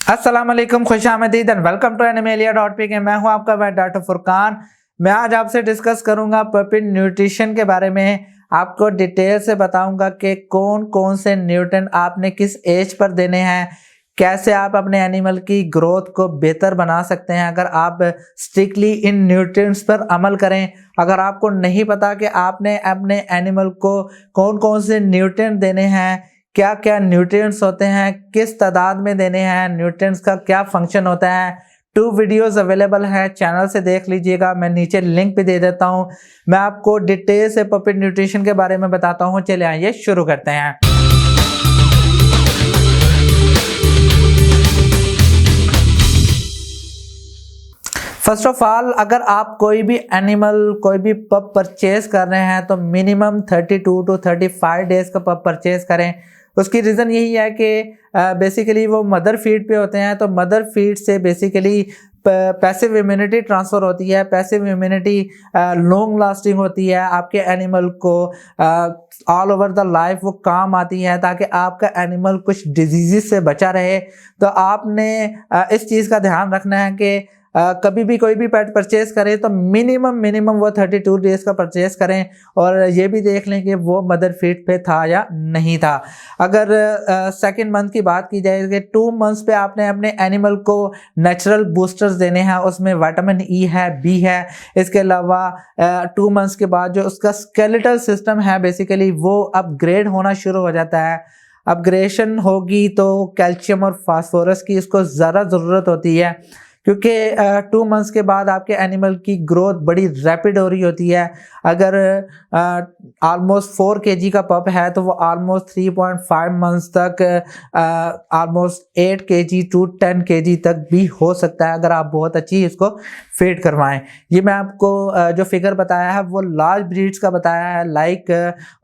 अस्सलामुअलैकुम, खुश आमदीद एंड वेलकम टू एनिमेलिया 𝗏𝗃। मैं हूं आपका डॉक्टर फुरकान। मैं आज आपसे डिस्कस करूंगा पपी न्यूट्रिशन के बारे में। आपको डिटेल से बताऊंगा कि कौन कौन से न्यूट्रिएंट आपने किस एज पर देने हैं, कैसे आप अपने एनिमल की ग्रोथ को बेहतर बना सकते हैं अगर आप स्ट्रिक्टली इन न्यूट्रिएंट्स पर अमल करें। अगर आपको नहीं पता कि आपने अपने एनिमल को कौन कौन से न्यूट्रिएंट देने हैं, क्या क्या न्यूट्रिएंट्स होते हैं, किस तादाद में देने हैं, न्यूट्रिएंट्स का क्या फंक्शन होता है, 2 वीडियोस अवेलेबल है, चैनल से देख लीजिएगा। मैं नीचे लिंक भी दे देता हूं। मैं आपको डिटेल से पपी न्यूट्रिशन के बारे में बताता हूं। चलिए आइए शुरू करते हैं। फर्स्ट ऑफ ऑल, अगर आप कोई भी एनिमल, कोई भी पप परचेज कर रहे हैं तो मिनिमम 32 to 35 डेज का पप परचेज करें। उसकी रीज़न यही है कि बेसिकली वो मदर फीड पे होते हैं, तो मदर फीड से बेसिकली पैसिव इम्यूनिटी ट्रांसफ़र होती है। पैसिव इम्यूनिटी लॉन्ग लास्टिंग होती है, आपके एनिमल को ऑल ओवर द लाइफ वो काम आती है ताकि आपका एनिमल कुछ डिजीज़ से बचा रहे। तो आपने इस चीज़ का ध्यान रखना है कि कभी भी कोई भी पेट परचेज करें तो मिनिमम वो 32 डेज का परचेज करें, और ये भी देख लें कि वो मदर फीड पे था या नहीं था। अगर सेकंड मंथ की बात की जाए कि 2 मंथ्स पे आपने अपने एनिमल को नेचुरल बूस्टर्स देने हैं, उसमें विटामिन ई है, बी है। इसके अलावा 2 मंथ्स के बाद जो उसका स्केलेटल सिस्टम है बेसिकली वो अपग्रेड होना शुरू हो जाता है। अपग्रेडेशन होगी तो कैल्शियम और फास्फोरस की इसको ज़्यादा ज़रूरत होती है, क्योंकि 2 मंथ्स के बाद आपके एनिमल की ग्रोथ बड़ी रैपिड हो रही होती है। अगर ऑलमोस्ट 4 kg का पप है तो वो ऑलमोस्ट 3.5 मंथ्स तक ऑलमोस्ट 8 kg to 10 kg तक भी हो सकता है अगर आप बहुत अच्छी इसको फीड करवाएं। ये मैं आपको जो फिगर बताया है वो लार्ज ब्रीड्स का बताया है, लाइक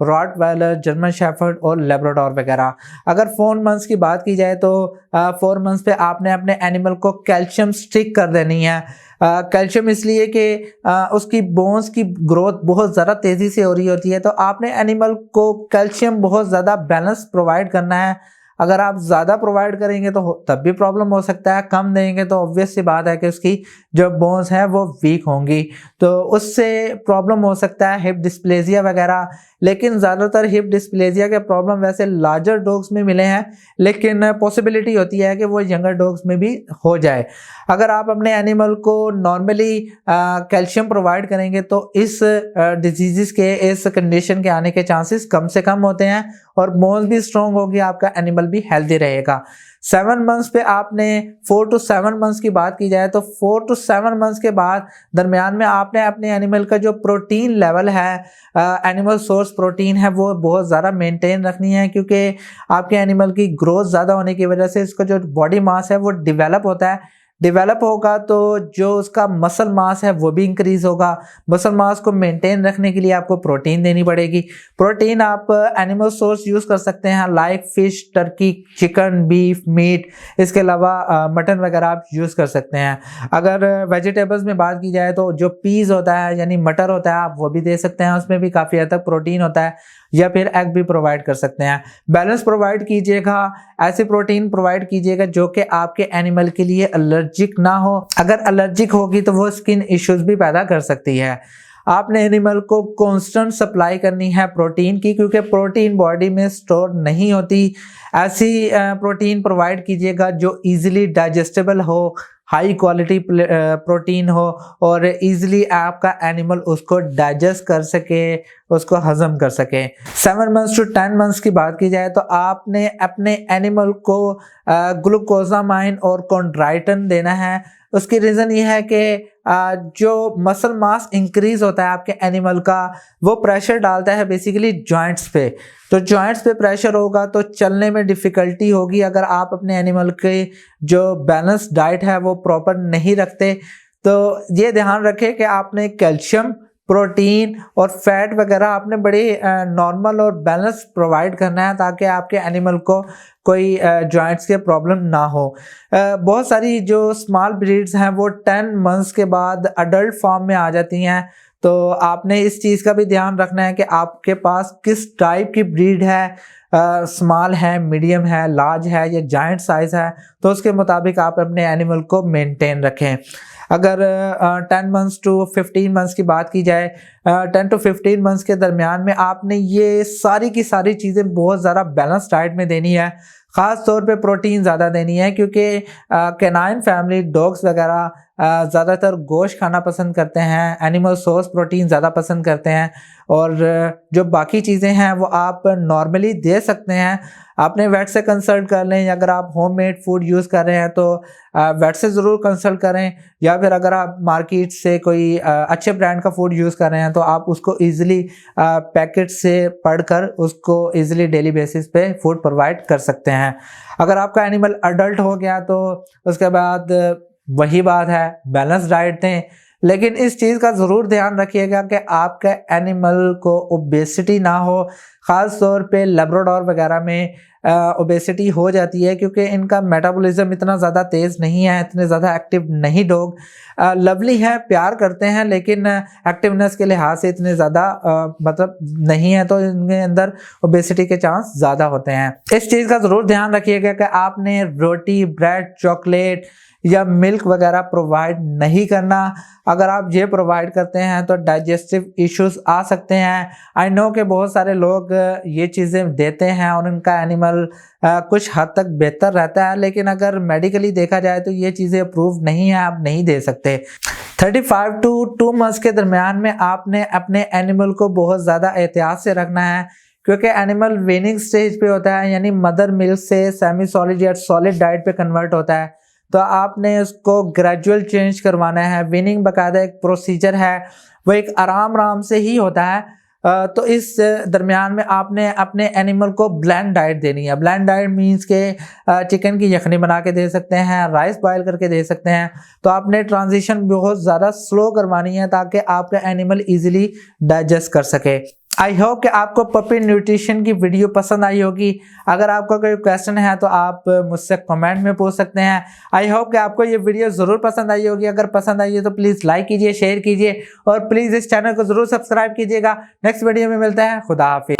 रॉटवैलर, जर्मन शेफर्ड और लेब्राडोर वगैरह। अगर 4 मंथ्स की बात की जाए तो 4 मंथ्स पे आपने अपने एनिमल को कैल्शियम स्टिक कर देनी है। कैल्शियम इसलिए कि उसकी बोन्स की ग्रोथ बहुत ज़्यादा तेज़ी से हो रही होती है, तो आपने एनिमल को कैल्शियम बहुत ज़्यादा बैलेंस प्रोवाइड करना है। अगर आप ज़्यादा प्रोवाइड करेंगे तो तब भी प्रॉब्लम हो सकता है, कम देंगे तो ऑब्वियस सी बात है कि उसकी जो बोन्स हैं वो वीक होंगी, तो उससे प्रॉब्लम हो सकता है हिप डिस्प्लेजिया वगैरह। लेकिन ज़्यादातर हिप डिस्प्लेजिया के प्रॉब्लम वैसे लार्जर डॉग्स में मिले हैं, लेकिन पॉसिबिलिटी होती है कि वो यंगर डॉग्स में भी हो जाए। अगर आप अपने एनिमल को नॉर्मली कैल्शियम प्रोवाइड करेंगे तो इस डिजीज़ के, इस कंडीशन के आने के चांसेस कम से कम होते हैं, और बोन्स भी स्ट्रॉन्ग होगी, आपका एनिमल भी हेल्दी रहेगा। 7 मंथ्स पे आपने 4 to 7 मंथ्स की बात की जाए तो 4 to 7 मंथ्स के बाद दरमियान में आपने अपने एनिमल का जो प्रोटीन लेवल है, एनिमल सोर्स प्रोटीन है, वो बहुत ज़्यादा मेंटेन रखनी है, क्योंकि आपके एनिमल की ग्रोथ ज़्यादा होने की वजह से इसका जो बॉडी मास है वो डेवलप होता है। डेवलप होगा तो जो उसका मसल मास है वो भी इंक्रीज होगा। मसल मास को मेंटेन रखने के लिए आपको प्रोटीन देनी पड़ेगी। प्रोटीन आप एनिमल सोर्स यूज़ कर सकते हैं, like fish, turkey, chicken, beef, meat. इसके अलावा मटन वगैरह आप यूज़ कर सकते हैं। अगर वेजिटेबल्स में बात की जाए तो जो पीस होता है यानी मटर होता है, आप वो भी दे सकते हैं, उसमें भी काफ़ी हद तक प्रोटीन होता है, या फिर एग भी प्रोवाइड कर सकते हैं। बैलेंस प्रोवाइड कीजिएगा, ऐसे प्रोटीन प्रोवाइड कीजिएगा जो कि आपके एनिमल के लिए एलर्जिक ना हो। अगर एलर्जिक होगी तो वो स्किन इश्यूज भी पैदा कर सकती है। आपने एनिमल को कांस्टेंट सप्लाई करनी है प्रोटीन की, क्योंकि प्रोटीन बॉडी में स्टोर नहीं होती। ऐसी प्रोटीन प्रोवाइड कीजिएगा जो इजीली डाइजेस्टेबल हो, हाई क्वालिटी प्रोटीन हो, और इजीली आपका एनिमल उसको डाइजेस्ट कर सके, उसको हजम कर सके। 7 मंथ्स to 10 मंथ्स की बात की जाए तो आपने अपने एनिमल को ग्लूकोजामाइन और कॉन्ड्राइटिन देना है। उसकी रीज़न ये है कि जो मसल मास इंक्रीज होता है आपके एनिमल का, वो प्रेशर डालता है बेसिकली जॉइंट्स पे। तो जॉइंट्स पे प्रेशर होगा तो चलने में डिफ़िकल्टी होगी। अगर आप अपने एनिमल के जो बैलेंस डाइट है वो प्रॉपर नहीं रखते, तो ये ध्यान रखें कि आपने कैल्शियम, प्रोटीन और फैट वगैरह आपने बड़े नॉर्मल और बैलेंस प्रोवाइड करना है, ताकि आपके एनिमल को कोई जॉइंट्स के प्रॉब्लम ना हो। बहुत सारी जो स्मॉल ब्रीड्स हैं वो 10 मंथ्स के बाद अडल्ट फॉर्म में आ जाती हैं, तो आपने इस चीज़ का भी ध्यान रखना है कि आपके पास किस टाइप की ब्रीड है, स्मॉल है, मीडियम है, लार्ज है या जायंट साइज़ है, तो उसके मुताबिक आप अपने एनिमल को मेंटेन रखें। अगर 10 मंथ्स टू 15 मंथ्स की बात की जाए, 10 टू 15 मंथ्स के दरमियान में आपने ये सारी की सारी चीज़ें बहुत ज़्यादा बैलेंस डाइट में देनी है। ख़ास तौर पे प्रोटीन ज़्यादा देनी है, क्योंकि कैनाइन फैमिली डॉग्स वगैरह ज़्यादातर गोश्त खाना पसंद करते हैं, एनिमल सोर्स प्रोटीन ज़्यादा पसंद करते हैं, और जो बाकी चीज़ें हैं वो आप नॉर्मली दे सकते हैं। आपने वेट से कंसल्ट कर लें, या अगर आप होममेड फूड यूज़ कर रहे हैं तो वेट से ज़रूर कंसल्ट करें, या फिर अगर आप मार्केट से कोई अच्छे ब्रांड का फूड यूज़ कर रहे हैं तो आप उसको ईज़िली पैकेट से पढ़कर उसको ईज़िली डेली बेसिस पे फूड प्रोवाइड कर सकते हैं। अगर आपका एनिमल अडल्ट हो गया तो उसके बाद वही बात है, बैलेंस डाइट दें, लेकिन इस चीज़ का ज़रूर ध्यान रखिएगा कि आपके एनिमल को ओबेसिटी ना हो। ख़ास तौर पे लैब्राडोर वगैरह में ओबेसिटी हो जाती है, क्योंकि इनका मेटाबॉलिज्म इतना ज़्यादा तेज़ नहीं है, इतने ज़्यादा एक्टिव नहीं डॉग। लवली है, प्यार करते हैं, लेकिन एक्टिवनेस के लिहाज से इतने ज़्यादा मतलब नहीं है, तो इनके अंदर ओबेसिटी के चांस ज़्यादा होते हैं। इस चीज़ का ज़रूर ध्यान रखिएगा कि आपने रोटी, ब्रेड, चॉकलेट या मिल्क वगैरह प्रोवाइड नहीं करना। अगर आप ये प्रोवाइड करते हैं तो डाइजेस्टिव इश्यूज आ सकते हैं। आई नो कि बहुत सारे लोग ये चीज़ें देते हैं और उनका एनिमल कुछ हद तक बेहतर रहता है, लेकिन अगर मेडिकली देखा जाए तो ये चीज़ें अप्रूव नहीं है, आप नहीं दे सकते। 35 टू 2 मंथ्स के दरमियान में आपने अपने एनिमल को बहुत ज़्यादा एहतियात से रखना है, क्योंकि एनिमल वीनिंग स्टेज पे होता है, यानी मदर मिल्क से सेमी सॉलिड या सॉलिड डाइट पे कन्वर्ट होता है। तो आपने उसको ग्रेजुअल चेंज करवाना है। वीनिंग बाकायदा एक प्रोसीजर है, वो एक आराम से ही होता है। तो इस दरमियान में आपने अपने एनिमल को ब्लेंड डाइट देनी है। ब्लेंड डाइट मीन्स के चिकन की यखनी बना के दे सकते हैं, राइस बॉयल करके दे सकते हैं। तो आपने ट्रांजिशन बहुत ज़्यादा स्लो करवानी है ताकि आपका एनिमल ईजिली डाइजेस्ट कर सके। आई होप कि आपको पपी न्यूट्रिशन की वीडियो पसंद आई होगी। अगर आपका कोई क्वेश्चन है तो आप मुझसे कमेंट में पूछ सकते हैं। आई होप कि आपको ये वीडियो ज़रूर पसंद आई होगी। अगर पसंद आई है तो प्लीज़ लाइक कीजिए, शेयर कीजिए और प्लीज़ इस चैनल को ज़रूर सब्सक्राइब कीजिएगा। नेक्स्ट वीडियो में मिलते हैं। खुदा हाफिज़।